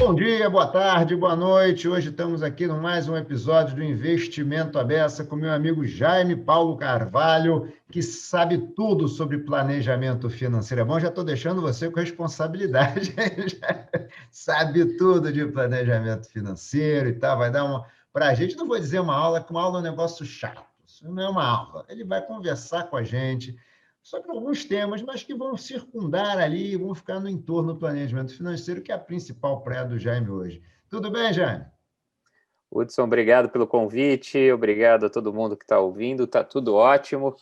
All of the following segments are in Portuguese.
Bom dia, boa tarde, boa noite. Hoje estamos aqui no mais um episódio do Investimento à Beça com meu amigo Jaime Paulo Carvalho, que sabe tudo sobre planejamento financeiro. É bom, já estou deixando você com responsabilidade. Já sabe tudo de planejamento financeiro e tal. Vai dar uma. Para a gente, não vou dizer uma aula, que uma aula é um negócio chato. Isso não é uma aula. Ele vai conversar com a gente sobre alguns temas, mas que vão circundar ali, vão ficar no entorno do planejamento financeiro, que é a principal praia do Jaime hoje. Tudo bem, Jaime? Hudson, obrigado pelo convite, obrigado a todo mundo que está ouvindo, está tudo ótimo.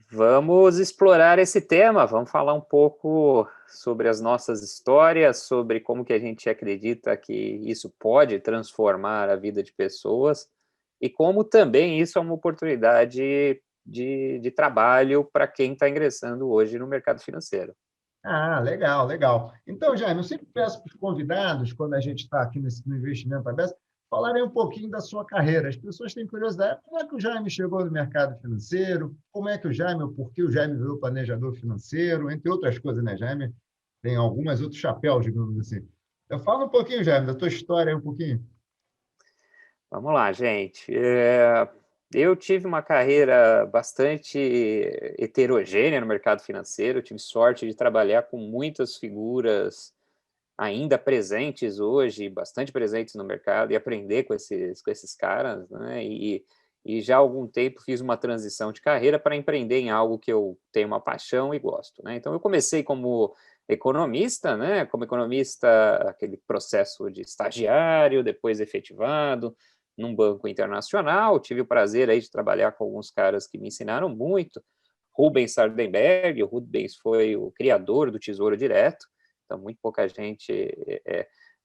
Vamos explorar esse tema, vamos falar um pouco sobre as nossas histórias, sobre como que a gente acredita que isso pode transformar a vida de pessoas e como também isso é uma oportunidade de trabalho para quem está ingressando hoje no mercado financeiro. Ah, legal, legal. Então, Jaime, eu sempre peço para os convidados, quando a gente está aqui no Investimento Aberto, falarem um pouquinho da sua carreira. As pessoas têm curiosidade, como é que o Jaime chegou no mercado financeiro? Como é que o Jaime, ou por que o Jaime virou planejador financeiro? Entre outras coisas, né, Jaime? Tem algumas outros chapéus, digamos assim. Eu falo um pouquinho, Jaime, da tua história aí um pouquinho. Vamos lá, gente. Eu tive uma carreira bastante heterogênea no mercado financeiro, tive sorte de trabalhar com muitas figuras ainda presentes hoje, bastante presentes no mercado, e aprender com esses caras, né? E já há algum tempo fiz uma transição de carreira para empreender em algo que eu tenho uma paixão e gosto, né? Então eu comecei como economista, né? Como economista, aquele processo de estagiário, depois efetivado num banco internacional. Tive o prazer aí de trabalhar com alguns caras que me ensinaram muito. Rubens Sardenberg, o Rubens foi o criador do Tesouro Direto, então muito pouca gente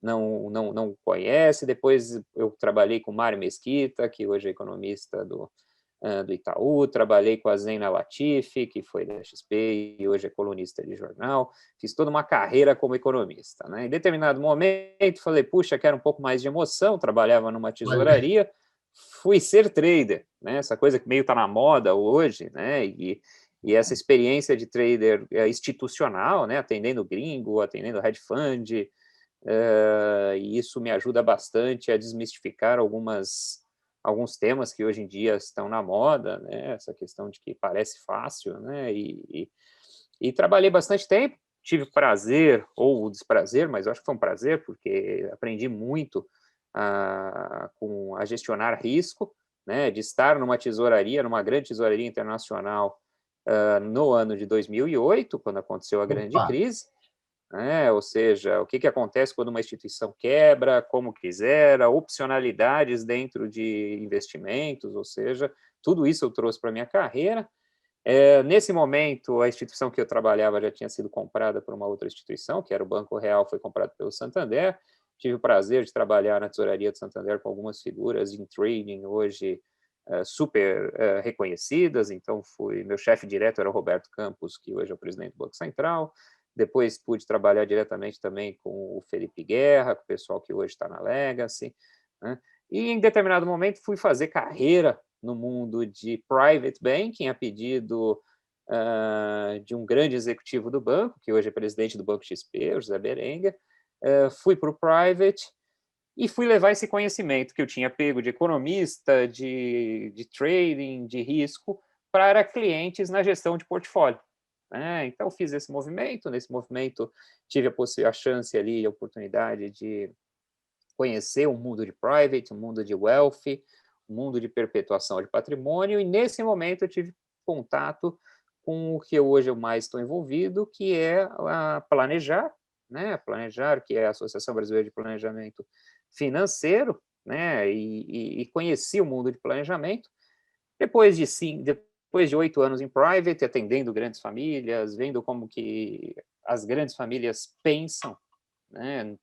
não conhece. Depois eu trabalhei com Mário Mesquita, que hoje é economista do Itaú, trabalhei com a Zena Latifi, que foi da XP e hoje é colunista de jornal. Fiz toda uma carreira como economista, né? Em determinado momento falei, puxa, quero um pouco mais de emoção, trabalhava numa Olha, tesouraria, fui ser trader, né? Essa coisa que meio está na moda hoje, né? E essa experiência de trader institucional, né? Atendendo gringo, atendendo hedge fund, e isso me ajuda bastante a desmistificar alguns temas que hoje em dia estão na moda, né? Essa questão de que parece fácil, né? E trabalhei bastante tempo, tive prazer ou desprazer, mas eu acho que foi um prazer, porque aprendi muito a gestionar risco, né? De estar numa tesouraria, numa grande tesouraria internacional, no ano de 2008, quando aconteceu a grande opa, crise, né? Ou seja, o que acontece quando uma instituição quebra, como quiser, opcionalidades dentro de investimentos, ou seja, tudo isso eu trouxe para a minha carreira. Nesse momento, a instituição que eu trabalhava já tinha sido comprada por uma outra instituição, que era o Banco Real, foi comprado pelo Santander. Tive o prazer de trabalhar na tesouraria do Santander com algumas figuras em trading hoje super reconhecidas. Então, meu chefe direto era o Roberto Campos, que hoje é o presidente do Banco Central. Depois pude trabalhar diretamente também com o Felipe Guerra, com o pessoal que hoje está na Legacy, né? E em determinado momento fui fazer carreira no mundo de private banking, a pedido de um grande executivo do banco, que hoje é presidente do Banco XP, o José Berenguer. Fui para o private e fui levar esse conhecimento que eu tinha pego de economista, de trading, de risco, para clientes na gestão de portfólio. Então, fiz esse movimento. Nesse movimento, tive a chance ali, a oportunidade de conhecer o mundo de private, o mundo de wealth, o mundo de perpetuação de patrimônio, e nesse momento eu tive contato com o que hoje eu mais estou envolvido, que é a Planejar, né? Planejar, que é a Associação Brasileira de Planejamento Financeiro, né? E conheci o mundo de planejamento. Depois de 8 anos em private, atendendo grandes famílias, vendo como que as grandes famílias pensam, né?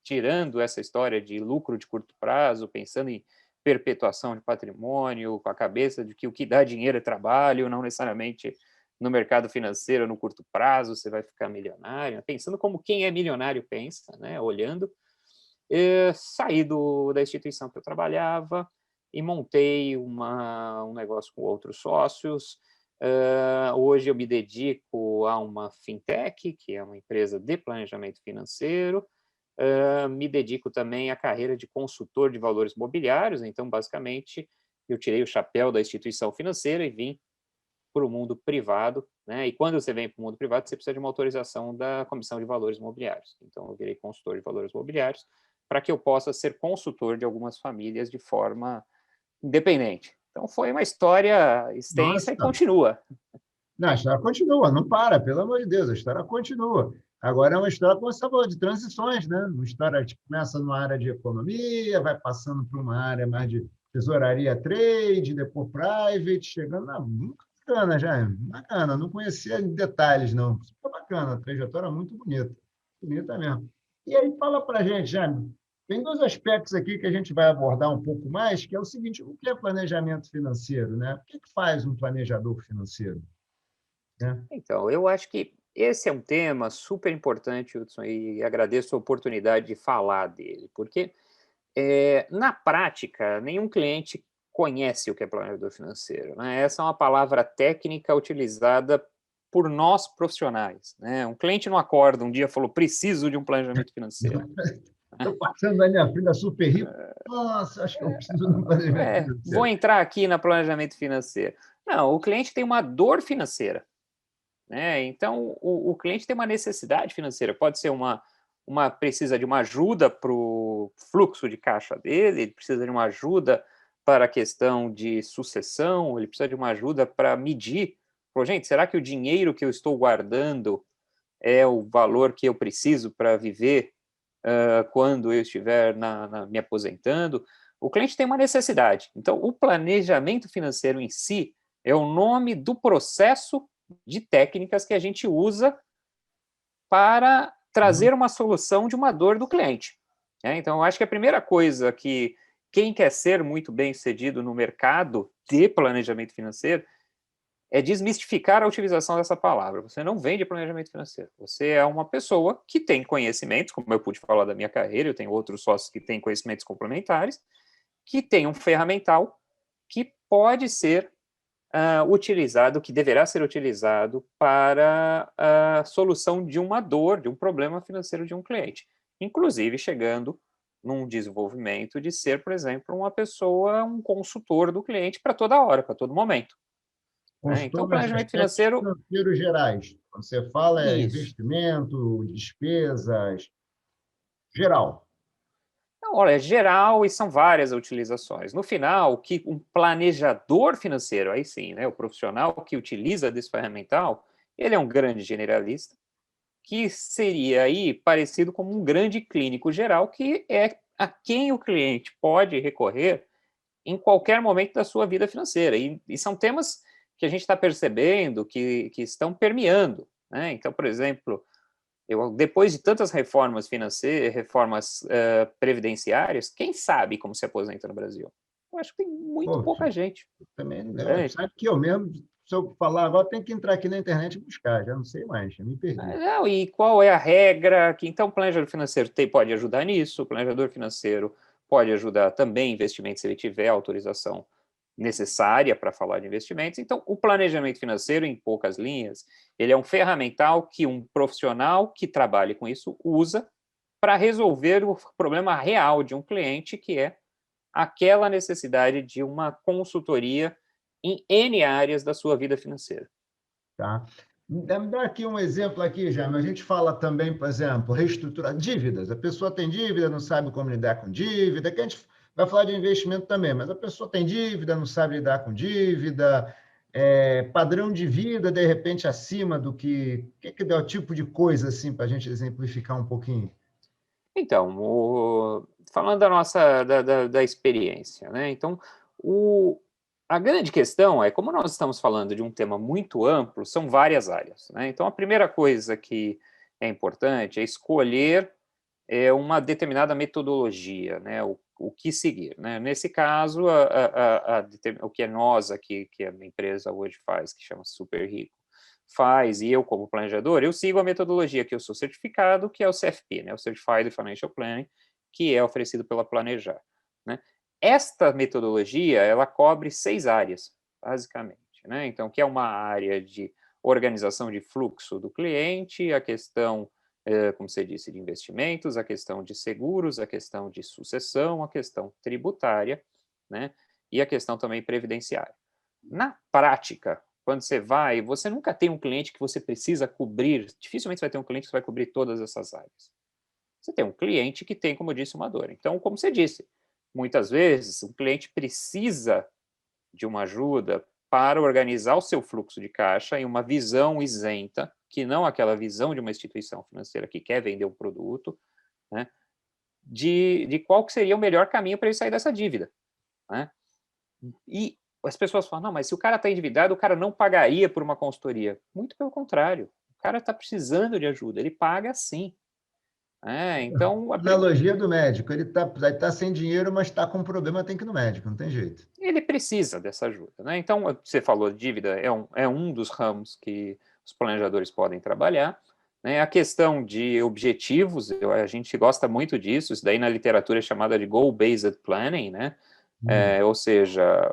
Tirando essa história de lucro de curto prazo, pensando em perpetuação de patrimônio, com a cabeça de que o que dá dinheiro é trabalho, não necessariamente no mercado financeiro, no curto prazo, você vai ficar milionário, pensando como quem é milionário pensa, né? Olhando. Saí da instituição que eu trabalhava e montei um negócio com outros sócios. Hoje eu me dedico a uma fintech, que é uma empresa de planejamento financeiro, me dedico também à carreira de consultor de valores imobiliários, então, basicamente, eu tirei o chapéu da instituição financeira e vim para o mundo privado, né? E quando você vem para o mundo privado, você precisa de uma autorização da Comissão de Valores Imobiliários. Então, eu virei consultor de valores imobiliários para que eu possa ser consultor de algumas famílias de forma independente. Então, foi uma história extensa e Nossa, continua. não, a história continua, não para, pelo amor de Deus, a história continua. Agora é uma história, como você falou, de transições, né? Uma história que começa numa área de economia, vai passando para uma área mais de tesouraria trade, depois private, chegando na... Muito bacana, já, bacana. Não conhecia em detalhes, não. Super bacana, a trajetória muito bonita. Bonita mesmo. E aí, fala para a gente, Jaime, tem dois aspectos aqui que a gente vai abordar um pouco mais, que é o seguinte, o que é planejamento financeiro, né? O que faz um planejador financeiro? Né? Então, eu acho que esse é um tema super importante, Hudson, e agradeço a oportunidade de falar dele, porque, na prática, nenhum cliente conhece o que é planejador financeiro, né? Essa é uma palavra técnica utilizada por nós profissionais, né? Um cliente não acorda um dia e falou, preciso de um planejamento financeiro. Estou passando na minha frente da super rico. Nossa, acho que eu preciso de um planejamento Vou financeiro. entrar aqui na planejamento financeiro. Não, o cliente tem uma dor financeira, né? Então, o cliente tem uma necessidade financeira, pode ser precisa de uma ajuda para o fluxo de caixa dele, ele precisa de uma ajuda para a questão de sucessão, ele precisa de uma ajuda para medir, pô, gente, será que o dinheiro que eu estou guardando é o valor que eu preciso para viver quando eu estiver me aposentando? O cliente tem uma necessidade. Então, o planejamento financeiro em si é o nome do processo de técnicas que a gente usa para Uhum. trazer uma solução de uma dor do cliente. Então, eu acho que a primeira coisa que quem quer ser muito bem sucedido no mercado de planejamento financeiro é desmistificar a utilização dessa palavra. Você não vende planejamento financeiro. Você é uma pessoa que tem conhecimentos, como eu pude falar da minha carreira, eu tenho outros sócios que têm conhecimentos complementares, que tem um ferramental que pode ser utilizado, que deverá ser utilizado para a solução de uma dor, de um problema financeiro de um cliente. Inclusive chegando num desenvolvimento de ser, por exemplo, uma pessoa, um consultor do cliente para toda hora, para todo momento. Então, Consultor o nos planejamento aspectos financeiro, financeiros gerais. Quando você fala é isso. investimento, despesas, geral. Não, olha, é geral e são várias utilizações. No final, que um planejador financeiro, aí sim, né, o profissional que utiliza desse ferramental, ele é um grande generalista, que seria aí parecido como um grande clínico geral, que é a quem o cliente pode recorrer em qualquer momento da sua vida financeira. E são temas que a gente está percebendo que estão permeando, né? Então, por exemplo, depois de tantas reformas financeiras, reformas previdenciárias, quem sabe como se aposenta no Brasil? Eu acho que tem muito Pô, pouca gente. também, Né? sabe que eu mesmo, se eu falar agora, tenho que entrar aqui na internet e buscar, já não sei mais, já me perdi. Não, e qual é a regra? Que então o planejador financeiro pode ajudar nisso, o planejador financeiro pode ajudar também em investimentos se ele tiver a autorização necessária para falar de investimentos. Então, o planejamento financeiro, em poucas linhas, ele é um ferramental que um profissional que trabalhe com isso usa para resolver o problema real de um cliente, que é aquela necessidade de uma consultoria em N áreas da sua vida financeira. Tá? Me dá aqui um exemplo aqui, Jaime. A gente fala também, por exemplo, reestruturar dívidas. A pessoa tem dívida, não sabe como lidar com dívida, que a gente vai falar de investimento também, mas a pessoa tem dívida, não sabe lidar com dívida, padrão de vida, de repente, acima do que dá o tipo de coisa, assim, para a gente exemplificar um pouquinho. Então, falando da experiência, né? Então, a grande questão é, como nós estamos falando de um tema muito amplo, são várias áreas, né? Então, a primeira coisa que é importante é escolher uma determinada metodologia, né? O que seguir, né? Nesse caso, o que nós aqui, que a minha empresa hoje faz, que chama Super Rico, faz, e eu como planejador, eu sigo a metodologia que eu sou certificado, que é o CFP, né, o Certified Financial Planning, que é oferecido pela Planejar. Né? Esta metodologia, ela cobre 6 áreas, basicamente. Né? Então, que é uma área de organização de fluxo do cliente, a questão como você disse, de investimentos, a questão de seguros, a questão de sucessão, a questão tributária, né, e a questão também previdenciária. Na prática, quando você vai, você nunca tem um cliente que você precisa cobrir, dificilmente você vai ter um cliente que vai cobrir todas essas áreas. Você tem um cliente que tem, como eu disse, uma dor. Então, como você disse, muitas vezes o cliente precisa de uma ajuda para organizar o seu fluxo de caixa em uma visão isenta, que não aquela visão de uma instituição financeira que quer vender um produto, né, de qual que seria o melhor caminho para ele sair dessa dívida, né? E as pessoas falam, não, mas se o cara está endividado, o cara não pagaria por uma consultoria. Muito pelo contrário, o cara está precisando de ajuda, ele paga sim. Então, Analogia do médico, ele tá sem dinheiro, mas está com um problema, tem que ir no médico, não tem jeito. ele precisa dessa ajuda, né? Então, você falou, dívida é um dos ramos que os planejadores podem trabalhar, né? A questão de objetivos, a gente gosta muito disso, isso daí na literatura é chamada de goal-based planning, né? Ou seja,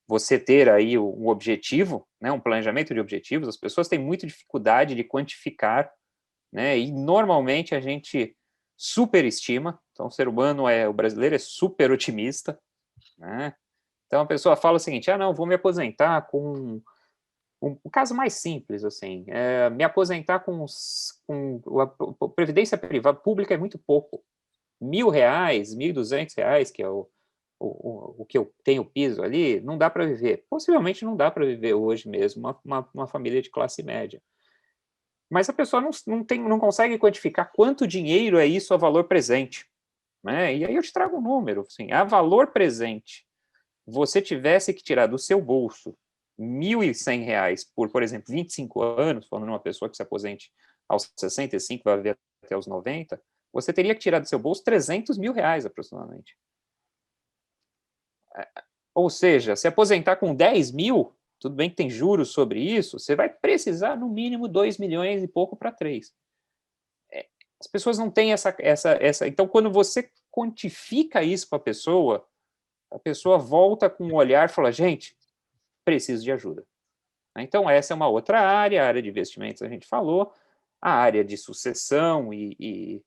você ter aí um objetivo, né? Um planejamento de objetivos, as pessoas têm muita dificuldade de quantificar, né? E normalmente a gente superestima, então o brasileiro é super otimista, né? Então a pessoa fala o seguinte, não, vou me aposentar com um caso mais simples, assim, me aposentar com a previdência privada pública é muito pouco, R$ 1.000, R$ 1.200, que é o que eu tenho piso ali, não dá para viver. Possivelmente não dá para viver hoje mesmo uma família de classe média. Mas a pessoa não consegue quantificar quanto dinheiro é isso a valor presente, né? E aí eu te trago um número, assim, a valor presente, você tivesse que tirar do seu bolso R$ 1.100 por exemplo, 25 anos, falando de uma pessoa que se aposente aos 65, vai viver até os 90, você teria que tirar do seu bolso R$ 300.000 aproximadamente. Ou seja, se aposentar com 10 mil, tudo bem que tem juros sobre isso, você vai precisar no mínimo 2 milhões e pouco para 3. As pessoas não têm essa. Então, quando você quantifica isso para a pessoa volta com um olhar e fala, gente, preciso de ajuda. Então, essa é uma outra área, a área de investimentos a gente falou, a área de sucessão e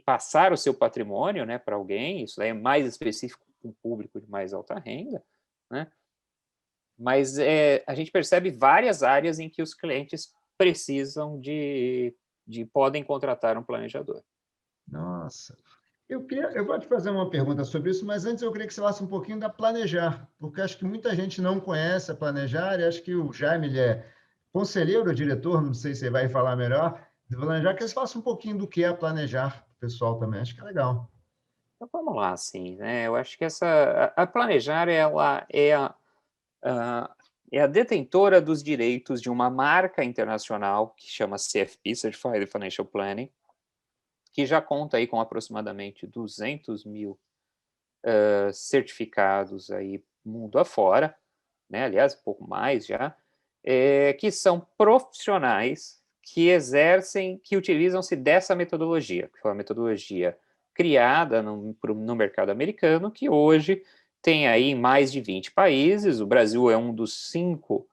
passar o seu patrimônio, né, para alguém, isso daí é mais específico para um público de mais alta renda, né? Mas a gente percebe várias áreas em que os clientes precisam podem contratar um planejador. Nossa. Eu vou te fazer uma pergunta sobre isso, mas antes eu queria que você falasse um pouquinho da Planejar, porque acho que muita gente não conhece a Planejar, e acho que o Jaime ele é conselheiro, diretor, não sei se você vai falar melhor, de Planejar, que você faça um pouquinho do que é a Planejar, o pessoal também, acho que é legal. Então, vamos lá, assim, né? Eu acho que a Planejar, ela é a detentora dos direitos de uma marca internacional que chama CFP, Certified Financial Planning, que já conta aí com aproximadamente 200 mil certificados aí mundo afora, né? Aliás, um pouco mais já, que são profissionais que exercem, que utilizam-se dessa metodologia, que foi uma metodologia criada no mercado americano, que hoje tem aí em mais de 20 países, o Brasil é um dos 5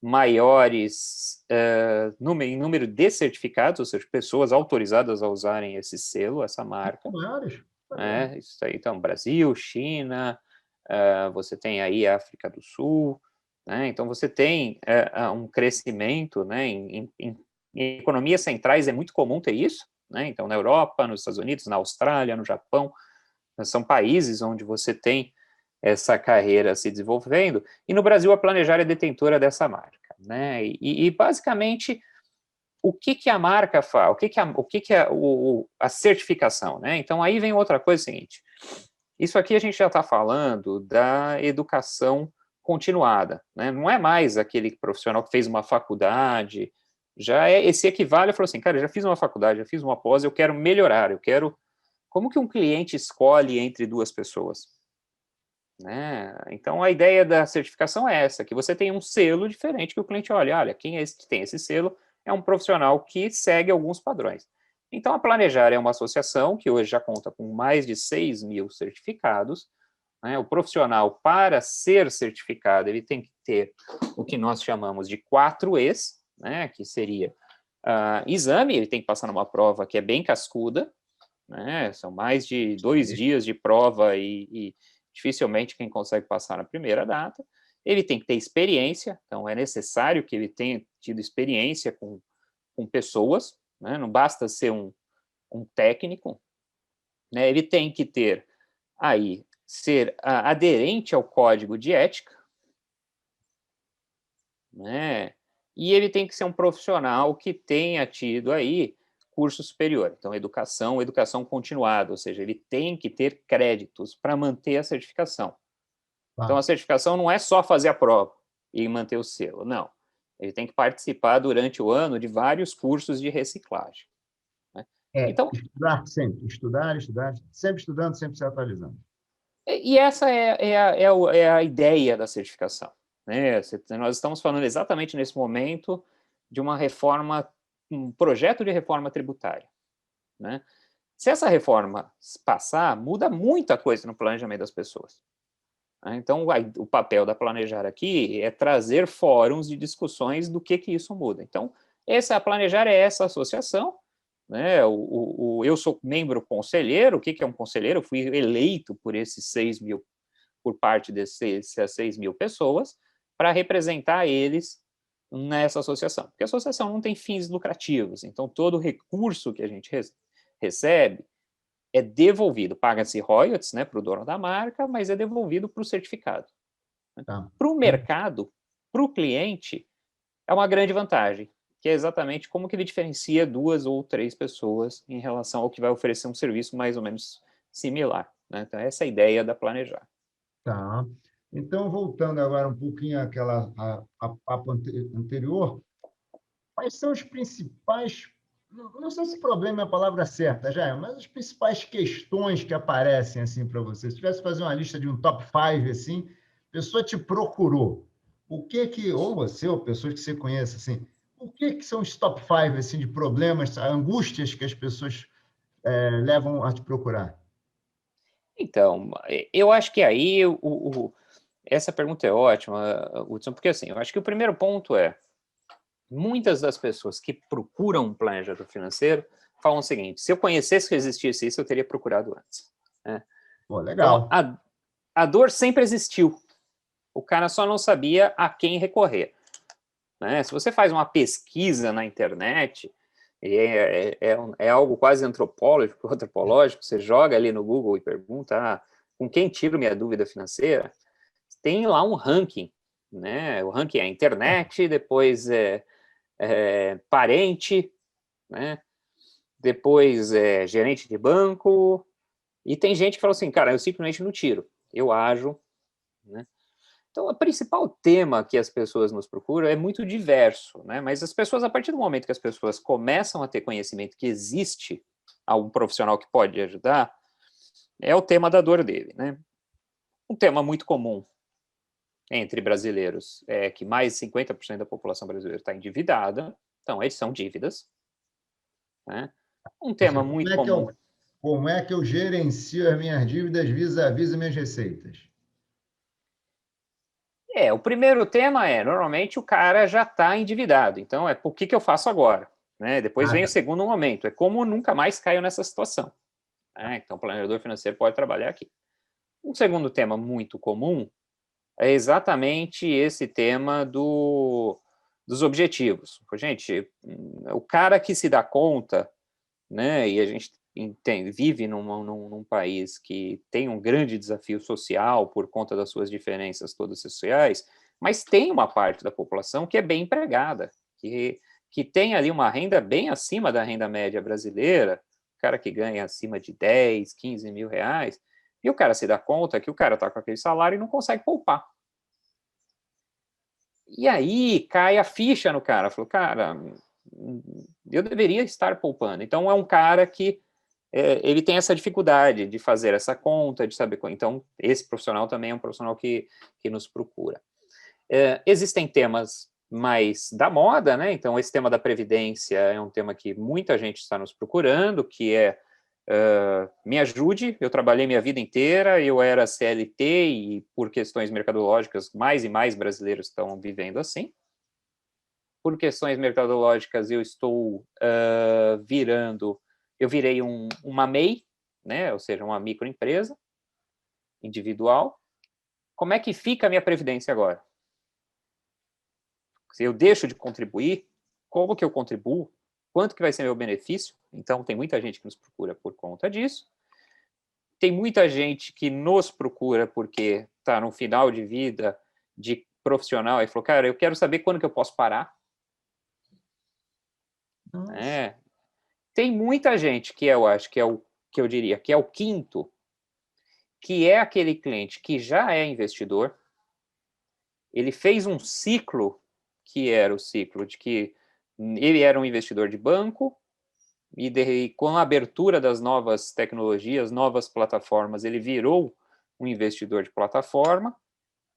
maiores em número de certificados, ou seja, pessoas autorizadas a usarem esse selo, essa marca. Maiores? Isso aí, então, Brasil, China, você tem aí a África do Sul, né? Então você tem um crescimento, né? Em economias centrais é muito comum ter isso, né? Então na Europa, nos Estados Unidos, na Austrália, no Japão, são países onde você tem essa carreira se desenvolvendo, e no Brasil a Planejar é detentora dessa marca, né? E basicamente o que a marca faz, o que é a certificação, né? Então aí vem outra coisa seguinte, isso aqui a gente já está falando da educação continuada, né? Não é mais aquele profissional que fez uma faculdade, já é esse equivale a falar assim, cara, eu já fiz uma faculdade, já fiz uma pós, eu quero melhorar, eu quero... Como que um cliente escolhe entre duas pessoas? Né? Então a ideia da certificação é essa, que você tem um selo diferente que o cliente olha, quem é esse que tem esse selo é um profissional que segue alguns padrões. Então a Planejar é uma associação que hoje já conta com mais de 6 mil certificados, né? O profissional, para ser certificado, ele tem que ter o que nós chamamos de 4 E's, né? Que seria exame, ele tem que passar numa prova que é bem cascuda, né? São mais de 2 dias de prova e dificilmente quem consegue passar na primeira data. Ele tem que ter experiência, então é necessário que ele tenha tido experiência com pessoas, né? Não basta ser um técnico, né? Ele tem que ter aí, ser aderente ao código de ética, né? E ele tem que ser um profissional que tenha tido aí curso superior, então educação continuada, ou seja, ele tem que ter créditos para manter a certificação. Então, a certificação não é só fazer a prova e manter o selo, não. Ele tem que participar durante o ano de vários cursos de reciclagem, né? Então, estudar sempre, estudar, sempre estudando, sempre se atualizando. E essa é a ideia da certificação, né? Nós estamos falando exatamente nesse momento de uma reforma, um projeto de reforma tributária, né? Se essa reforma passar, muda muita coisa no planejamento das pessoas. Então, o papel da Planejar aqui é trazer fóruns de discussões do que isso muda. Então, a Planejar é essa associação, né? Eu sou membro conselheiro. O que é um conselheiro? Eu fui eleito por esses 6 mil, por parte dessas 6 mil pessoas, para representar eles nessa associação. Porque a associação não tem fins lucrativos, então todo recurso que a gente recebe é devolvido, paga-se royalties, né, para o dono da marca, mas é devolvido para o certificado. Tá. Para o mercado, para o cliente, é uma grande vantagem, que é exatamente como que ele diferencia 2 ou 3 pessoas em relação ao que vai oferecer um serviço mais ou menos similar, né? Então, essa é a ideia da Planejar. Tá. Então, voltando agora um pouquinho àquela papo anterior, quais são os principais, não sei se problema é a palavra certa, já, mas as principais questões que aparecem assim para você? Se tivesse que fazer uma lista de um top 5, assim, a pessoa te procurou, o que, ou você, ou pessoas que você conhece, assim, o que são os top 5 assim, de problemas, angústias que as pessoas levam a te procurar? Então, eu acho que aí essa pergunta é ótima, Hudson, porque assim, eu acho que o primeiro ponto é, muitas das pessoas que procuram um planejador financeiro falam o seguinte: se eu conhecesse que existisse isso, eu teria procurado antes, né? Pô, legal. Então, a dor sempre existiu, o cara só não sabia a quem recorrer, né? Se você faz uma pesquisa na internet, é algo quase antropológico, você joga ali no Google e pergunta, com quem tiro minha dúvida financeira, tem lá um ranking, né? O ranking é internet, depois parente, né? Depois gerente de banco, e tem gente que fala assim, cara, eu simplesmente não tiro, eu ajo, né? Então, o principal tema que as pessoas nos procuram é muito diverso, né? Mas as pessoas, a partir do momento que as pessoas começam a ter conhecimento que existe algum profissional que pode ajudar, é o tema da dor dele, né? Um tema muito comum entre brasileiros é que mais de 50% da população brasileira está endividada, então, eles são dívidas, né? Um tema muito comum. Como é que eu gerencio as minhas dívidas vis-à-vis as minhas receitas? O primeiro tema normalmente o cara já está endividado, então o que eu faço agora? Né? Depois vem o segundo momento, como nunca mais caio nessa situação. Então, o planejador financeiro pode trabalhar aqui. Um segundo tema muito comum é exatamente esse tema dos objetivos. Gente, o cara que se dá conta, né, e a gente vive num país que tem um grande desafio social por conta das suas diferenças todas sociais, mas tem uma parte da população que é bem empregada, que tem ali uma renda bem acima da renda média brasileira, o cara que ganha acima de 10, 15 mil reais, e o cara se dá conta que o cara está com aquele salário e não consegue poupar. E aí cai a ficha no cara, falou, cara, eu deveria estar poupando. Então, é um cara que ele tem essa dificuldade de fazer essa conta, de saber. Então, esse profissional também é um profissional que nos procura. Existem temas mais da moda, né? Então, esse tema da previdência é um tema que muita gente está nos procurando, que me ajude. Eu trabalhei minha vida inteira, eu era CLT e, por questões mercadológicas, mais e mais brasileiros estão vivendo assim. por questões mercadológicas, eu virei uma MEI, né? Ou seja, uma microempresa individual. Como é que fica a minha previdência agora? Se eu deixo de contribuir, como que eu contribuo? Quanto que vai ser meu benefício? Então, tem muita gente que nos procura por conta disso. Tem muita gente que nos procura porque está no final de vida de profissional e falou, cara, eu quero saber quando que eu posso parar. É. Tem muita gente que eu acho que eu diria que é o quinto, que é aquele cliente que já é investidor, ele fez um ciclo que era o ciclo de que ele era um investidor de banco e com a abertura das novas tecnologias, novas plataformas, ele virou um investidor de plataforma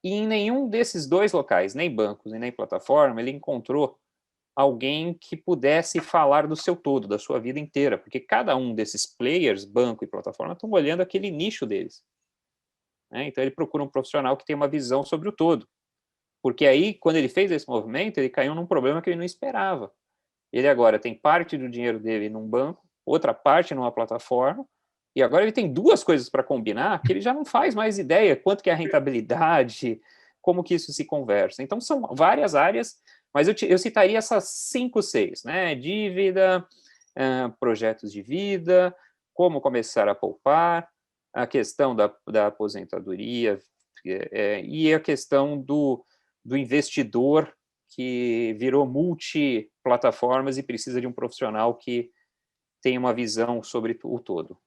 e em nenhum desses dois locais, nem bancos e nem plataforma, ele encontrou alguém que pudesse falar do seu todo, da sua vida inteira, porque cada um desses players, banco e plataforma, estão olhando aquele nicho deles. Então, ele procura um profissional que tenha uma visão sobre o todo. Porque aí, quando ele fez esse movimento, ele caiu num problema que ele não esperava. Ele agora tem parte do dinheiro dele num banco, outra parte numa plataforma, e agora ele tem duas coisas para combinar que ele já não faz mais ideia quanto que é a rentabilidade, como que isso se conversa. Então, são várias áreas, mas eu citaria essas 5, 6, né? Dívida, projetos de vida, como começar a poupar, a questão da aposentadoria e a questão do investidor que virou multiplataformas e precisa de um profissional que tenha uma visão sobre o todo.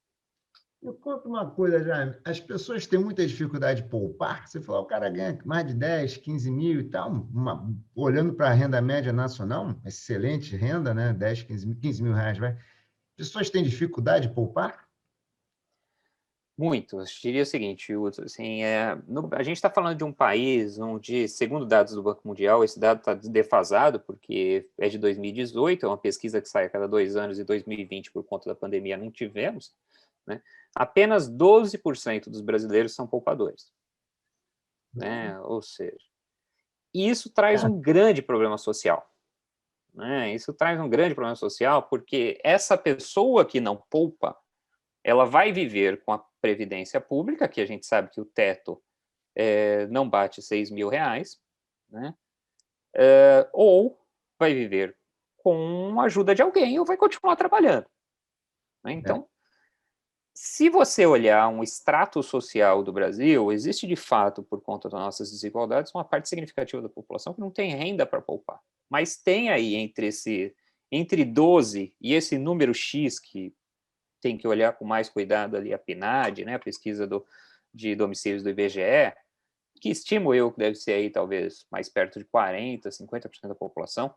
Me conta uma coisa, Jaime. As pessoas têm muita dificuldade de poupar. Você falou, o cara ganha mais de 10, 15 mil e tal. Olhando para a renda média nacional, uma excelente renda, né? 10, 15 mil reais, vai. As pessoas têm dificuldade de poupar? Muito. Eu diria o seguinte, Hudson, assim, a gente está falando de um país onde, segundo dados do Banco Mundial, esse dado está defasado, porque é de 2018, é uma pesquisa que sai a cada 2 anos, e 2020, por conta da pandemia, não tivemos, né? Apenas 12% dos brasileiros são poupadores. Né? Ou seja, isso traz um grande problema social. Né? Isso traz um grande problema social, porque essa pessoa que não poupa, ela vai viver com a previdência pública, que a gente sabe que o teto não bate 6 mil reais, né? Ou vai viver com a ajuda de alguém ou vai continuar trabalhando. Né? Então, se você olhar um extrato social do Brasil, existe de fato, por conta das nossas desigualdades, uma parte significativa da população que não tem renda para poupar. Mas tem aí entre 12 e esse número X que tem que olhar com mais cuidado ali a PNAD, né, a pesquisa de domicílios do IBGE, que estimo eu que deve ser aí talvez mais perto de 40%, 50% da população,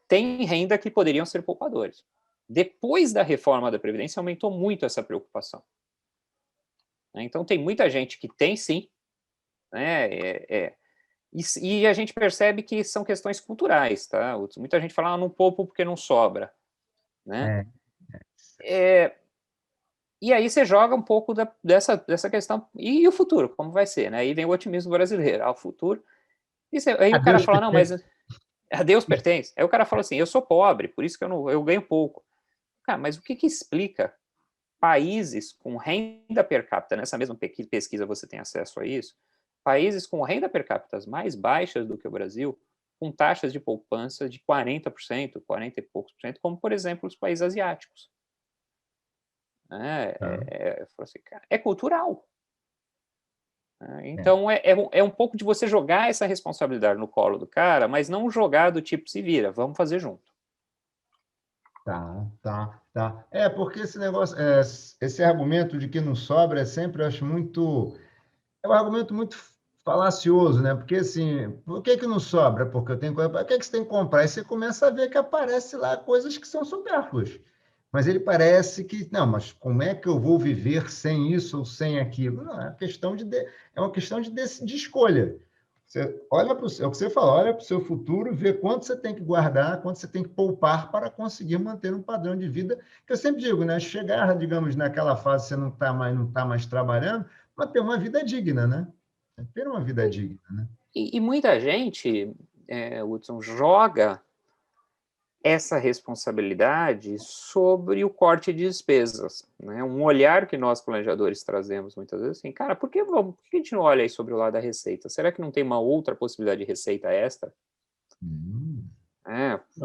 tem renda que poderiam ser poupadores. Depois da reforma da Previdência, aumentou muito essa preocupação. Então, tem muita gente que tem, sim, né, e a gente percebe que são questões culturais, tá? Muita gente fala, não poupo porque não sobra, né? E aí você joga um pouco dessa questão, e o futuro, como vai ser, né? Aí vem o otimismo brasileiro, o futuro, aí o cara fala, não, mas a Deus pertence. Aí o cara fala assim, eu sou pobre, por isso que eu ganho pouco. Cara, mas o que explica países com renda per capita, nessa mesma pesquisa você tem acesso a isso, países com renda per capita mais baixas do que o Brasil, com taxas de poupança de 40%, 40 e poucos por cento, como, por exemplo, os países asiáticos. Assim, cara, é cultural. Então, é um pouco de você jogar essa responsabilidade no colo do cara, mas não jogar do tipo, se vira, vamos fazer junto. Tá. Porque esse negócio, esse argumento de que não sobra é sempre, eu acho muito... É um argumento muito falacioso, né? Porque, assim, por que não sobra? Porque eu tenho coisa... Por que você tem que comprar? E você começa a ver que aparece lá coisas que são supérfluas. Mas ele parece que, não, mas como é que eu vou viver sem isso ou sem aquilo? Não, é uma questão de escolha. Você olha para é o que você fala, olha para o seu futuro, vê quanto você tem que guardar, quanto você tem que poupar para conseguir manter um padrão de vida, que eu sempre digo, né? Chegar, digamos, naquela fase você não tá mais trabalhando, mas ter uma vida digna, né? Ter uma vida digna, né? E muita gente, Hudson, joga essa responsabilidade sobre o corte de despesas, né? Um olhar que nós planejadores trazemos muitas vezes assim, cara, por que a gente não olha aí sobre o lado da receita? Será que não tem uma outra possibilidade de receita extra?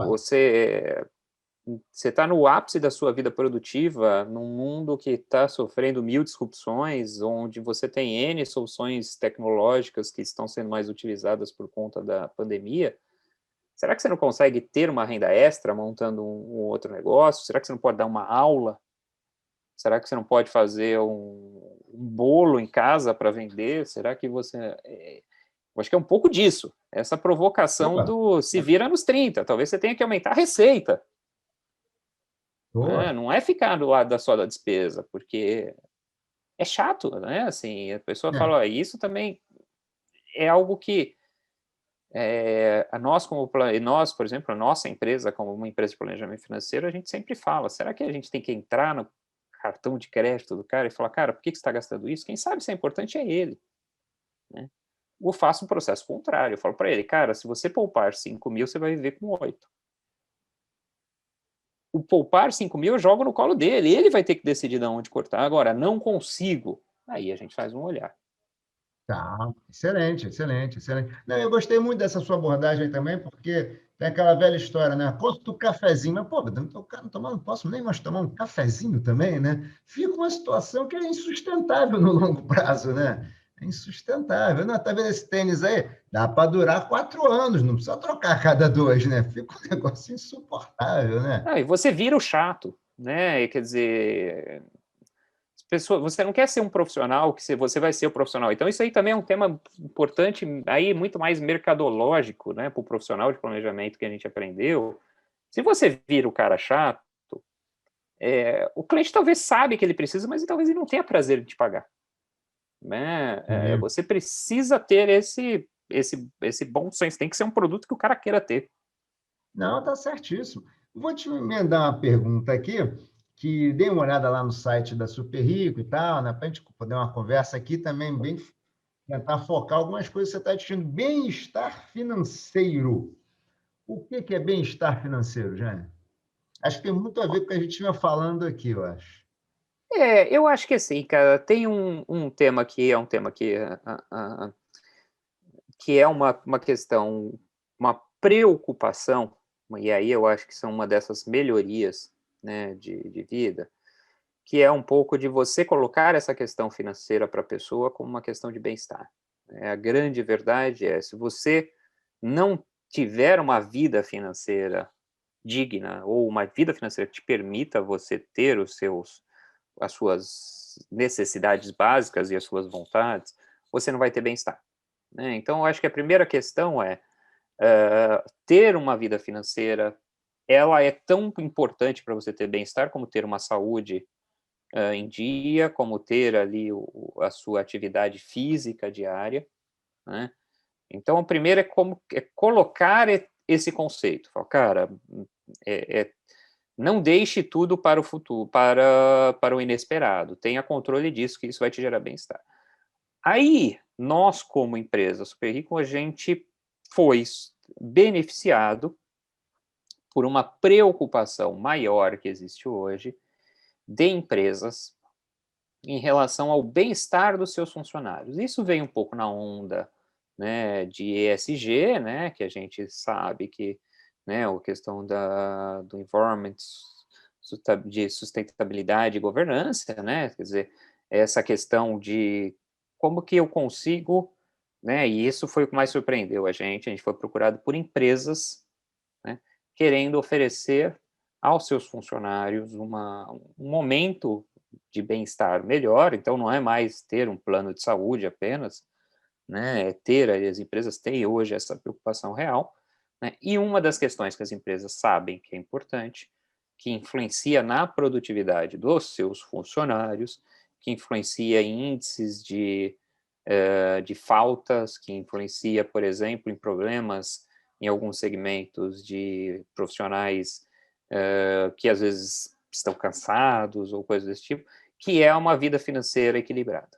Você está no ápice da sua vida produtiva, num mundo que está sofrendo mil disrupções, onde você tem N soluções tecnológicas que estão sendo mais utilizadas por conta da pandemia. Será que você não consegue ter uma renda extra montando um outro negócio? Será que você não pode dar uma aula? Será que você não pode fazer um bolo em casa para vender? Será que você... Eu acho que é um pouco disso, essa provocação do se vira nos 30. Talvez você tenha que aumentar a receita. Não é ficar do lado só da despesa, porque é chato, né? Assim, a pessoa fala, isso também é algo que nós, por exemplo, a nossa empresa, como uma empresa de planejamento financeiro, a gente sempre fala, será que a gente tem que entrar no cartão de crédito do cara e falar, cara, por que você está gastando isso? Quem sabe se é importante é ele, né? Ou faço um processo contrário, eu falo para ele, cara, se você poupar 5 mil, você vai viver com 8. O poupar 5 mil eu jogo no colo dele, ele vai ter que decidir de onde cortar. Agora, não consigo, aí a gente faz um olhar. Tá, excelente, excelente, excelente. Não, eu gostei muito dessa sua abordagem aí também, porque tem aquela velha história, né? Posto cafezinho, mas, pô, não posso nem mais tomar um cafezinho também, né? Fica uma situação que é insustentável no longo prazo, né? É insustentável. Não, tá vendo esse tênis aí? Dá para durar 4 anos, não precisa trocar a cada 2, né? Fica um negócio insuportável, né? E você vira o chato, né? Quer dizer, você não quer ser um profissional, que você vai ser o profissional. Então, isso aí também é um tema importante, aí muito mais mercadológico, né, para o profissional de planejamento que a gente aprendeu. Se você vira o cara chato, o cliente talvez sabe que ele precisa, mas talvez ele não tenha prazer de te pagar. Né? Você precisa ter esse bom senso, tem que ser um produto que o cara queira ter. Não, tá certíssimo. Vou te emendar uma pergunta aqui, que dei uma olhada lá no site da Super Rico e tal, né, para a gente poder uma conversa aqui também, bem tentar focar algumas coisas que você está discutindo. Bem-estar financeiro. O que é bem-estar financeiro, Jane? Acho que tem muito a ver com o que a gente vinha falando aqui, eu acho. Eu acho que assim, cara, tem um tema que é um tema que é uma questão, uma preocupação, e aí eu acho que são uma dessas melhorias, né, de vida, que é um pouco de você colocar essa questão financeira para a pessoa como uma questão de bem-estar. A grande verdade é, se você não tiver uma vida financeira digna, ou uma vida financeira que te permita você ter as suas necessidades básicas e as suas vontades, você não vai ter bem-estar. Né? Então, eu acho que a primeira questão é ter uma vida financeira, ela é tão importante para você ter bem-estar como ter uma saúde em dia, como ter ali a sua atividade física diária, né? Então, o primeiro é colocar esse conceito. Fala, cara, não deixe tudo para o futuro, para o inesperado. Tenha controle disso, que isso vai te gerar bem-estar. Aí, nós, como empresa Super Rico, a gente foi beneficiado por uma preocupação maior que existe hoje de empresas em relação ao bem-estar dos seus funcionários. Isso vem um pouco na onda, né, de ESG, né, que a gente sabe que, né, a questão do environment, de sustentabilidade e governança, né, quer dizer, essa questão de como que eu consigo, né, e isso foi o que mais surpreendeu a gente foi procurado por empresas, né, querendo oferecer aos seus funcionários um momento de bem-estar melhor, então não é mais ter um plano de saúde apenas, né, as empresas têm hoje essa preocupação real, né, e uma das questões que as empresas sabem que é importante, que influencia na produtividade dos seus funcionários, que influencia em índices de faltas, que influencia, por exemplo, em problemas em alguns segmentos de profissionais que às vezes estão cansados ou coisas desse tipo, que é uma vida financeira equilibrada.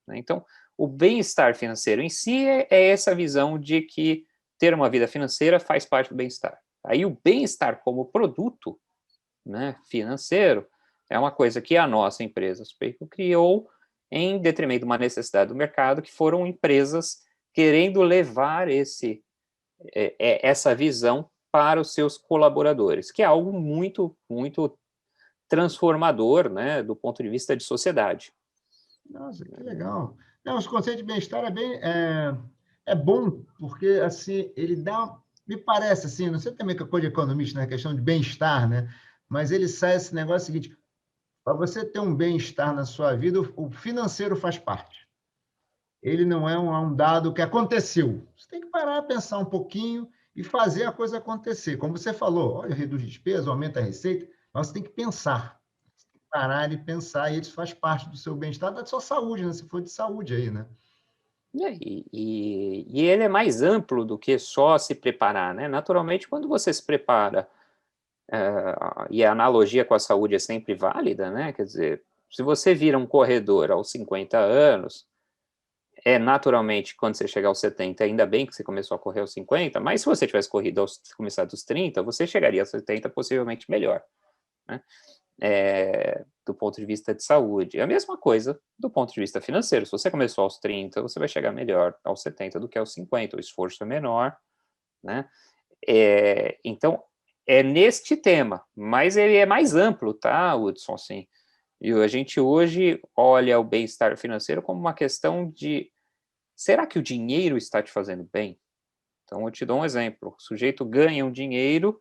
Né? Então, o bem-estar financeiro em si é essa visão de que ter uma vida financeira faz parte do bem-estar. Aí o bem-estar como produto, né, financeiro é uma coisa que a nossa empresa Superrico criou em detrimento de uma necessidade do mercado, que foram empresas querendo levar essa visão para os seus colaboradores, que é algo muito, muito transformador, né, do ponto de vista de sociedade. Nossa, que legal. Não, os conceitos de bem-estar é bom, porque assim, ele dá, me parece assim, não sei também que é coisa de economista, né, questão de bem-estar, né? Mas ele sai esse negócio seguinte, para você ter um bem-estar na sua vida, o financeiro faz parte. Ele não é um dado que aconteceu. Você tem que parar, pensar um pouquinho e fazer a coisa acontecer. Como você falou, olha, reduz despesa, aumenta a receita, mas você tem que pensar, parar e pensar, e isso faz parte do seu bem-estar, da sua saúde, né? Se for de saúde aí, né? E ele é mais amplo do que só se preparar, né? Naturalmente, quando você se prepara, e a analogia com a saúde é sempre válida, né? Quer dizer, se você vira um corredor aos 50 anos, naturalmente, quando você chegar aos 70, ainda bem que você começou a correr aos 50, mas se você tivesse começado aos 30, você chegaria aos 70 possivelmente melhor, né? Do ponto de vista de saúde. É a mesma coisa do ponto de vista financeiro. Se você começou aos 30, você vai chegar melhor aos 70 do que aos 50, o esforço é menor, né? Então, é neste tema, mas ele é mais amplo, tá, Hudson? Assim, e a gente hoje olha o bem-estar financeiro como uma questão de, será que o dinheiro está te fazendo bem? Então, eu te dou um exemplo. O sujeito ganha um dinheiro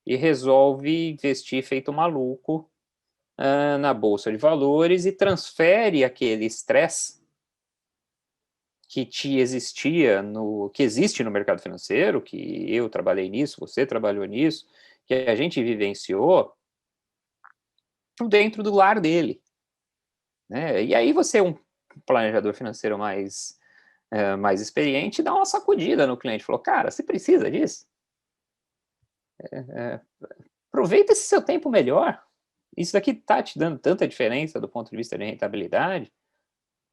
e resolve investir feito maluco na bolsa de valores e transfere aquele estresse que existe no mercado financeiro, que eu trabalhei nisso, você trabalhou nisso, que a gente vivenciou, dentro do lar dele, né? E aí você, um planejador financeiro mais experiente, dá uma sacudida no cliente, falou, cara, você precisa disso? Aproveita esse seu tempo melhor. Isso daqui está te dando tanta diferença do ponto de vista de rentabilidade.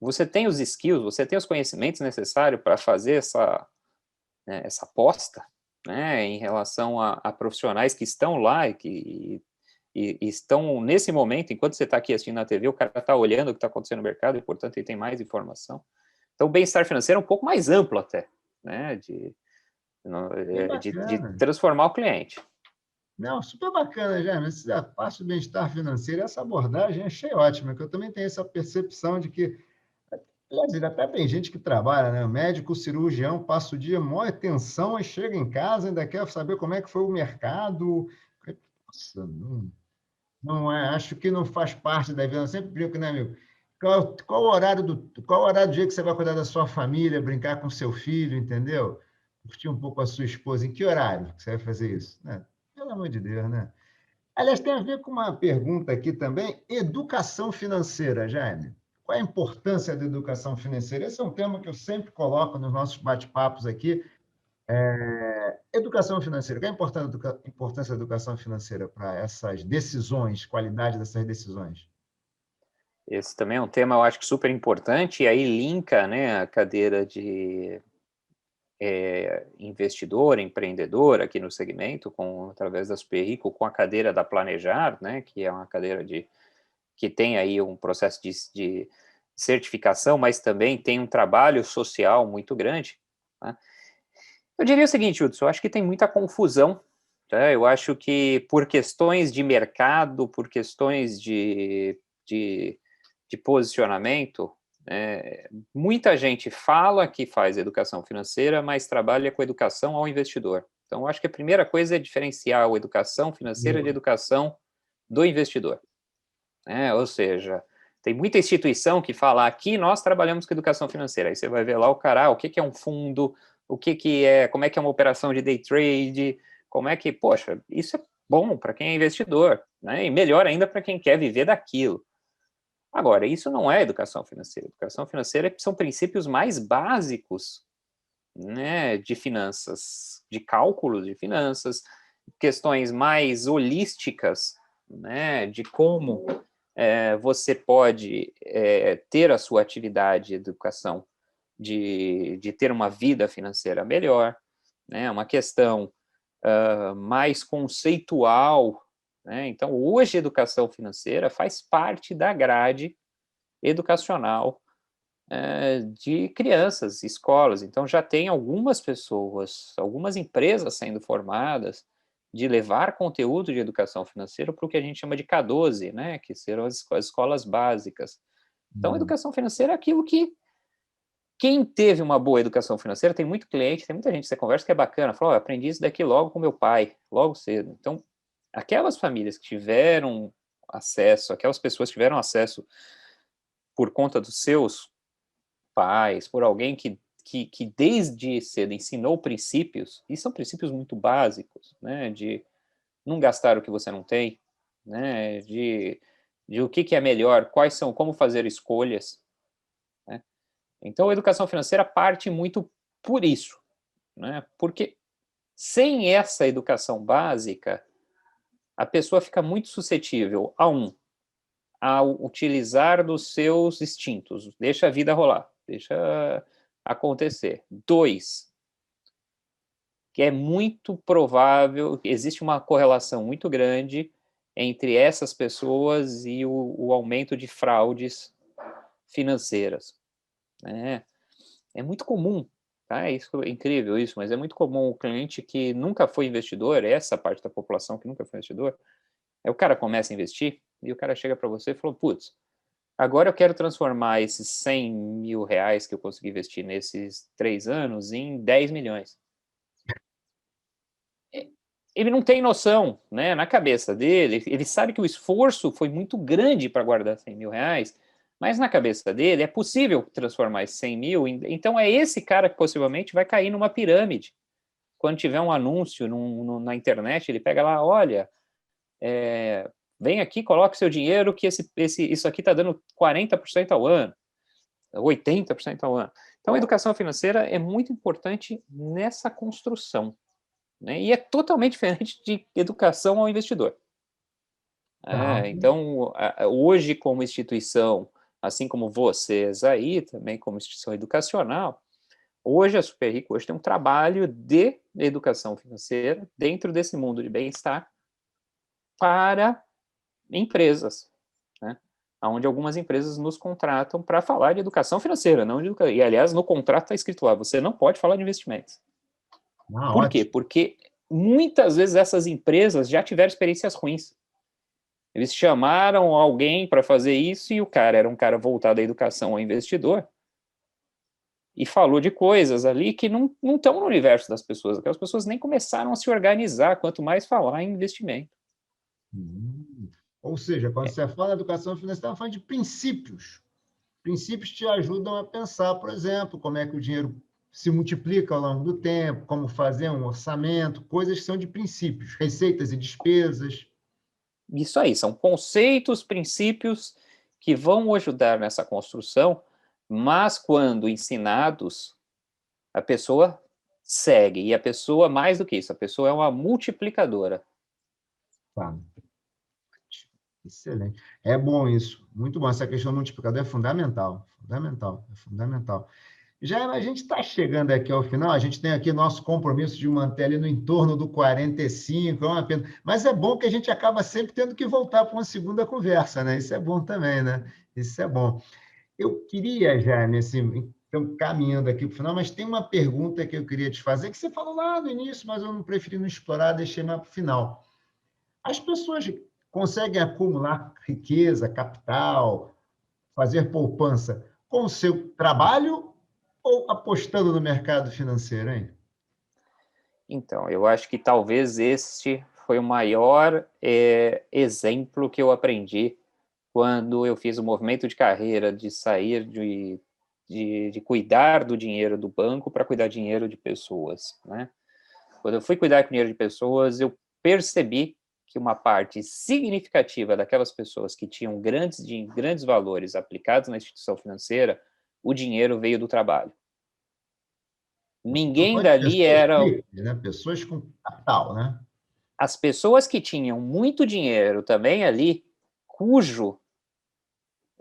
Você tem os skills, você tem os conhecimentos necessários para fazer essa aposta, né, em relação a profissionais que estão lá e estão nesse momento, enquanto você está aqui assistindo na TV, o cara está olhando o que está acontecendo no mercado e, portanto, ele tem mais informação. Então, o bem-estar financeiro é um pouco mais amplo até, né, de transformar o cliente. Não, super bacana, Jaime. Essa parte do bem-estar financeiro, essa abordagem achei ótima, que eu também tenho essa percepção de que, aliás, até tem gente que trabalha, né? O médico, o cirurgião, passa o dia maior atenção e chega em casa, ainda quer saber como é que foi o mercado. Nossa, não é, acho que não faz parte da vida. Eu sempre brinco, né, amigo? Qual o horário do dia que você vai cuidar da sua família, brincar com seu filho, entendeu? Curtir um pouco a sua esposa. Em que horário que você vai fazer isso? Né? Pelo amor de Deus, né? Aliás, tem a ver com uma pergunta aqui também, educação financeira, Jaime. Qual é a importância da educação financeira? Esse é um tema que eu sempre coloco nos nossos bate-papos aqui. Educação financeira. Qual é a importância da educação financeira para essas decisões, qualidade dessas decisões? Esse também é um tema, eu acho que super importante, e aí linka, né, a cadeira de investidor, empreendedor aqui no segmento, através da Superrico, com a cadeira da Planejar, né, que é uma cadeira que tem aí um processo de certificação, mas também tem um trabalho social muito grande, né? Eu diria o seguinte, Hudson, eu acho que tem muita confusão, tá? Eu acho que por questões de mercado, por questões de posicionamento, muita gente fala que faz educação financeira, mas trabalha com educação ao investidor. Então, eu acho que a primeira coisa é diferenciar a educação financeira de educação do investidor. Ou seja, tem muita instituição que fala, aqui nós trabalhamos com educação financeira. Aí você vai ver lá o cara, o que é um fundo, como é que é uma operação de day trade, poxa, isso é bom para quem é investidor, né? E melhor ainda para quem quer viver daquilo. Agora, isso não é educação financeira. Educação financeira são princípios mais básicos, né, de finanças, de cálculos de finanças, questões mais holísticas, né, de como você pode ter a sua atividade de educação, de ter uma vida financeira melhor, né? Uma questão mais conceitual, né? Então, hoje, a educação financeira faz parte da grade educacional de crianças, escolas. Então, já tem algumas pessoas, algumas empresas sendo formadas de levar conteúdo de educação financeira para o que a gente chama de K12, né? Que serão as escolas básicas. Então, a educação financeira é aquilo que quem teve uma boa educação financeira, tem muito cliente, tem muita gente que você conversa que é bacana, fala, eu aprendi isso daqui logo com meu pai, logo cedo. Então, aquelas famílias que tiveram acesso, aquelas pessoas que tiveram acesso por conta dos seus pais, por alguém que desde cedo ensinou princípios, e são princípios muito básicos, né, de não gastar o que você não tem, né, de o que é melhor, quais são, como fazer escolhas, né? Então, a educação financeira parte muito por isso, né, porque sem essa educação básica, a pessoa fica muito suscetível ao utilizar dos seus instintos, deixa a vida rolar, deixa acontecer. 2, que é muito provável, existe uma correlação muito grande entre essas pessoas e o aumento de fraudes financeiras, né? É muito comum, tá? Isso é incrível isso, mas é muito comum o cliente que nunca foi investidor, essa parte da população que nunca foi investidor, aí o cara começa a investir e o cara chega para você e falou, putz, agora eu quero transformar esses 100 mil reais que eu consegui investir nesses 3 anos em 10 milhões. Ele não tem noção, né, na cabeça dele, ele sabe que o esforço foi muito grande para guardar 100 mil reais, mas na cabeça dele é possível transformar esses 100 mil, então é esse cara que possivelmente vai cair numa pirâmide. Quando tiver um anúncio na internet, ele pega lá, olha, vem aqui, coloque seu dinheiro que isso aqui está dando 40% ao ano, 80% ao ano. Então, a educação financeira é muito importante nessa construção, né? E é totalmente diferente de educação ao investidor. Tá. Então, hoje, como instituição, assim como vocês aí, também como instituição educacional, hoje a Super Rico hoje tem um trabalho de educação financeira dentro desse mundo de bem-estar para empresas, né? Onde algumas empresas nos contratam para falar de educação financeira, não de educação. E, aliás, no contrato está escrito lá, você não pode falar de investimentos. Por quê? Ótimo. Porque muitas vezes essas empresas já tiveram experiências ruins. Eles chamaram alguém para fazer isso e o cara era um cara voltado à educação ao investidor e falou de coisas ali que não estão no universo das pessoas. Aquelas pessoas nem começaram a se organizar, quanto mais falar em investimento. Ou seja, quando você fala em educação financeira, você está falando de princípios. Princípios te ajudam a pensar, por exemplo, como é que o dinheiro se multiplica ao longo do tempo, como fazer um orçamento, coisas que são de princípios, receitas e despesas. Isso aí, são conceitos, princípios que vão ajudar nessa construção, mas quando ensinados, a pessoa segue. E a pessoa, mais do que isso, a pessoa é uma multiplicadora. Tá. Excelente. É bom isso. Muito bom. Essa questão do multiplicador é fundamental. Fundamental. É fundamental. Já a gente está chegando aqui ao final, a gente tem aqui nosso compromisso de manter ali no entorno do 45, é uma pena. Mas é bom que a gente acaba sempre tendo que voltar para uma segunda conversa, né? Isso é bom também, né? Isso é bom. Eu queria, Jaime, assim, então, caminhando aqui para o final, mas tem uma pergunta que eu queria te fazer, que você falou lá no início, mas eu não preferi não explorar, deixei mais para o final. As pessoas conseguem acumular riqueza, capital, fazer poupança com o seu trabalho ou apostando no mercado financeiro, hein? Então, eu acho que talvez este foi o maior exemplo que eu aprendi quando eu fiz o movimento de carreira de sair de cuidar do dinheiro do banco para cuidar do dinheiro de pessoas, né? Quando eu fui cuidar do dinheiro de pessoas, eu percebi que uma parte significativa daquelas pessoas que tinham grandes valores aplicados na instituição financeira, o dinheiro veio do trabalho. Estou Ninguém falando de dali pessoas era... ricas, né? Pessoas com capital, né? As pessoas que tinham muito dinheiro também ali, cujo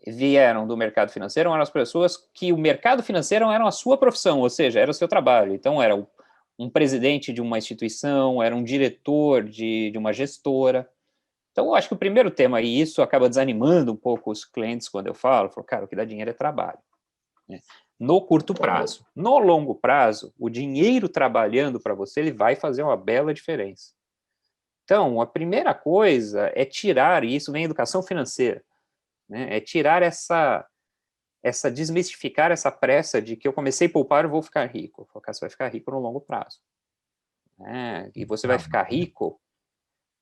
vieram do mercado financeiro, eram as pessoas que o mercado financeiro era a sua profissão, ou seja, era o seu trabalho. Então, era um presidente de uma instituição, era um diretor de uma gestora. Então, eu acho que o primeiro tema, e isso acaba desanimando um pouco os clientes quando eu falo, cara, o que dá dinheiro é trabalho, né? No curto prazo. No longo prazo, o dinheiro trabalhando para você, ele vai fazer uma bela diferença. Então, a primeira coisa é tirar, e isso vem em educação financeira, né? É tirar desmistificar essa pressa de que eu comecei a poupar, eu vou ficar rico. Você vai ficar rico no longo prazo, né? E você vai ficar rico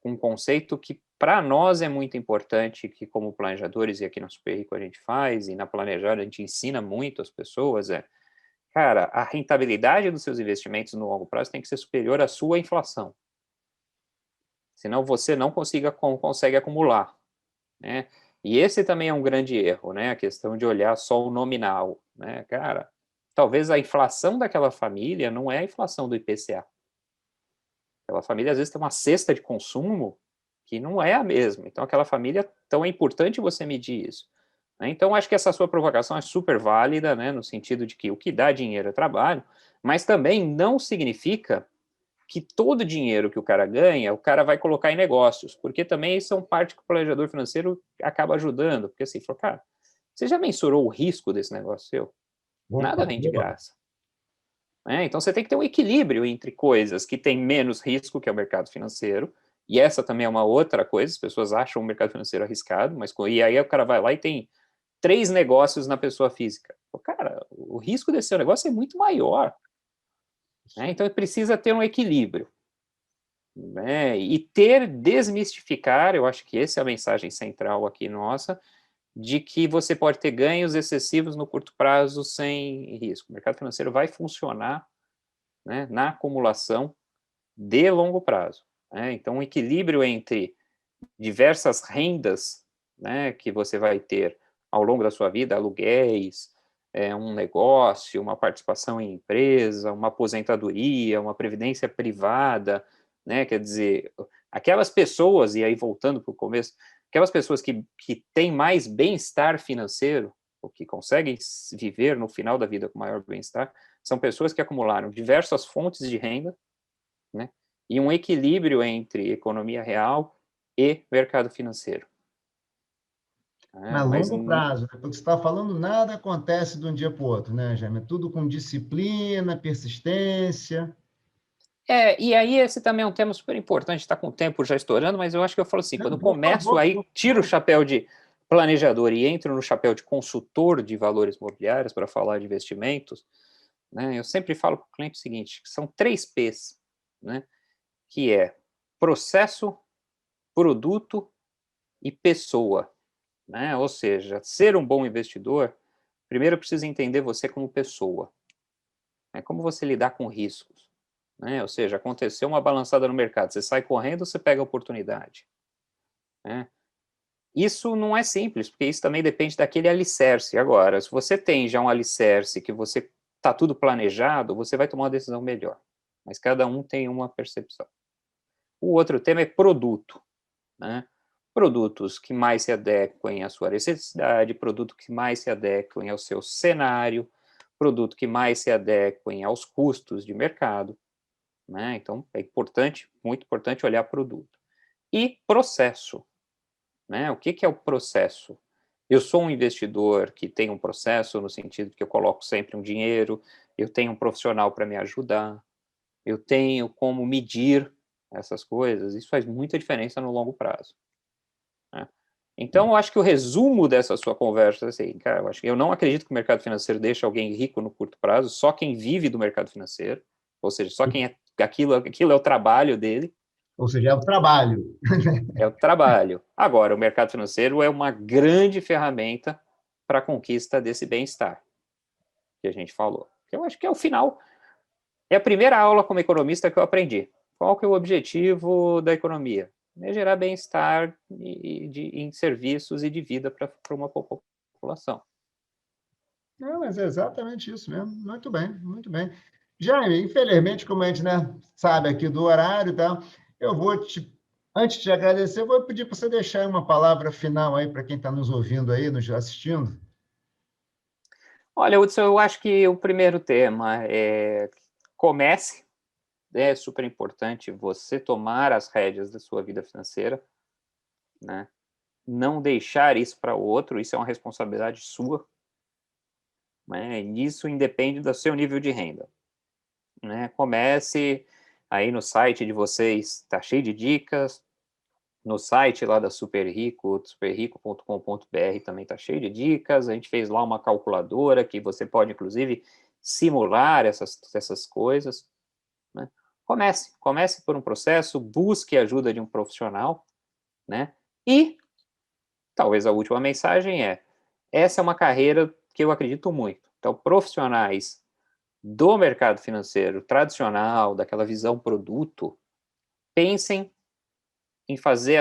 com um conceito que para nós é muito importante, que como planejadores, e aqui na Super Rico a gente faz, e na Planejada a gente ensina muito as pessoas, cara, a rentabilidade dos seus investimentos no longo prazo tem que ser superior à sua inflação. Senão você não consegue acumular, né? E esse também é um grande erro, né? A questão de olhar só o nominal, né? Cara, talvez a inflação daquela família não é a inflação do IPCA. Aquela família, às vezes, tem uma cesta de consumo que não é a mesma. Então, aquela família, então é importante você medir isso, né? Então, acho que essa sua provocação é super válida, né? No sentido de que o que dá dinheiro é trabalho, mas também não significa que todo o dinheiro que o cara ganha, o cara vai colocar em negócios, porque também isso é uma parte que o planejador financeiro acaba ajudando, porque assim, falou, cara, você já mensurou o risco desse negócio seu? Nada Opa, vem de graça, né? Então você tem que ter um equilíbrio entre coisas que têm menos risco, que é o mercado financeiro, e essa também é uma outra coisa, as pessoas acham o mercado financeiro arriscado, mas e aí o cara vai lá e tem 3 negócios na pessoa física. Cara, o risco desse seu negócio é muito maior, né? Então precisa ter um equilíbrio, né? E desmistificar, eu acho que essa é a mensagem central aqui nossa, de que você pode ter ganhos excessivos no curto prazo sem risco. O mercado financeiro vai funcionar, né, na acumulação de longo prazo, né? Então, um equilíbrio entre diversas rendas, né, que você vai ter ao longo da sua vida, aluguéis, um negócio, uma participação em empresa, uma aposentadoria, uma previdência privada, né? Quer dizer, aquelas pessoas, e aí voltando para o começo, aquelas pessoas que têm mais bem-estar financeiro, ou que conseguem viver no final da vida com maior bem-estar, são pessoas que acumularam diversas fontes de renda, né? E um equilíbrio entre economia real e mercado financeiro. a Mas longo prazo, né? Porque você está falando, nada acontece de um dia para o outro, né, Jaime? É tudo com disciplina, persistência. e aí esse também é um tema super importante, está com o tempo já estourando, mas eu acho que eu falo assim, quando Não, eu por começo favor, aí, por tiro o favor. chapéu de planejador e entro no chapéu de consultor de valores imobiliários para falar de investimentos, né, eu sempre falo para o cliente o seguinte, que são 3 P's, né, que é processo, produto e pessoa, né? Ou seja, ser um bom investidor, primeiro precisa entender você como pessoa, né? Como você lidar com riscos, né? Ou seja, aconteceu uma balançada no mercado, você sai correndo ou você pega a oportunidade, né? Isso não é simples, porque isso também depende daquele alicerce. Agora, se você tem já um alicerce que você está tudo planejado, você vai tomar uma decisão melhor. Mas cada um tem uma percepção. O outro tema é produto, né? Produtos que mais se adequem à sua necessidade, produto que mais se adequem ao seu cenário, produto que mais se adequem aos custos de mercado, né? Então, é importante, muito importante olhar produto. E processo, né? O que é o processo? Eu sou um investidor que tem um processo no sentido que eu coloco sempre um dinheiro, eu tenho um profissional para me ajudar, eu tenho como medir essas coisas, isso faz muita diferença no longo prazo, né? Então, eu acho que o resumo dessa sua conversa é assim, cara, eu não acredito que o mercado financeiro deixa alguém rico no curto prazo, só quem vive do mercado financeiro, ou seja, só quem aquilo é o trabalho dele, Ou seja, é o trabalho. é o trabalho. Agora, o mercado financeiro é uma grande ferramenta para a conquista desse bem-estar que a gente falou. Eu acho que é o final, é a primeira aula como economista que eu aprendi. Qual que é o objetivo da economia? É gerar bem-estar em serviços e de vida para uma população. Não, mas é exatamente isso mesmo. Muito bem, muito bem. Jaime, infelizmente, como a gente, né, sabe aqui do horário, tá? Eu vou antes de te agradecer, eu vou pedir para você deixar uma palavra final aí para quem está nos ouvindo aí, nos assistindo. Olha, Hudson, eu acho que o primeiro tema é comece, é super importante você tomar as rédeas da sua vida financeira, né? Não deixar isso para o outro, isso é uma responsabilidade sua, né? E isso independe do seu nível de renda, né? Comece aí no site de vocês, tá cheio de dicas, no site lá da Super Rico, superrico.com.br também tá cheio de dicas, a gente fez lá uma calculadora que você pode, inclusive, simular essas coisas, né? Comece por um processo, busque a ajuda de um profissional, né? E talvez a última mensagem essa é uma carreira que eu acredito muito. Então, profissionais do mercado financeiro tradicional, daquela visão produto, pensem em fazer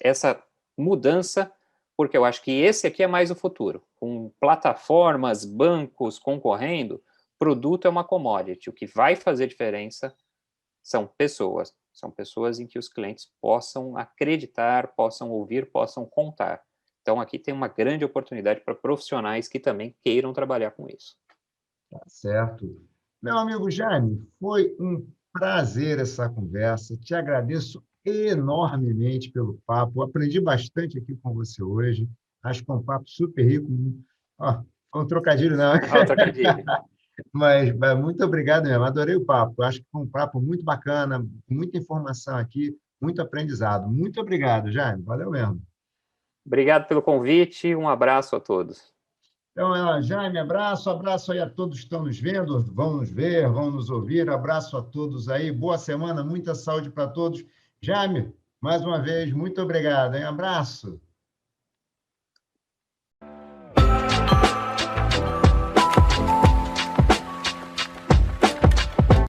essa mudança, porque eu acho que esse aqui é mais o futuro. Com plataformas, bancos concorrendo, produto é uma commodity. O que vai fazer diferença são pessoas em que os clientes possam acreditar, possam ouvir, possam contar. Então, aqui tem uma grande oportunidade para profissionais que também queiram trabalhar com isso. Tá certo. Meu amigo Jaime, foi um prazer essa conversa. Te agradeço enormemente pelo papo. Aprendi bastante aqui com você hoje. Acho que é um papo super rico. Ó, foi um trocadilho, não. Olha o trocadilho. Mas muito obrigado mesmo. Adorei o papo. Acho que foi um papo muito bacana, com muita informação aqui, muito aprendizado. Muito obrigado, Jaime. Valeu mesmo. Obrigado pelo convite, um abraço a todos. Então, Jaime, abraço aí a todos que estão nos vendo, vão nos ver, vão nos ouvir. Abraço a todos aí. Boa semana, muita saúde para todos. Jaime, mais uma vez, muito obrigado, hein? Abraço.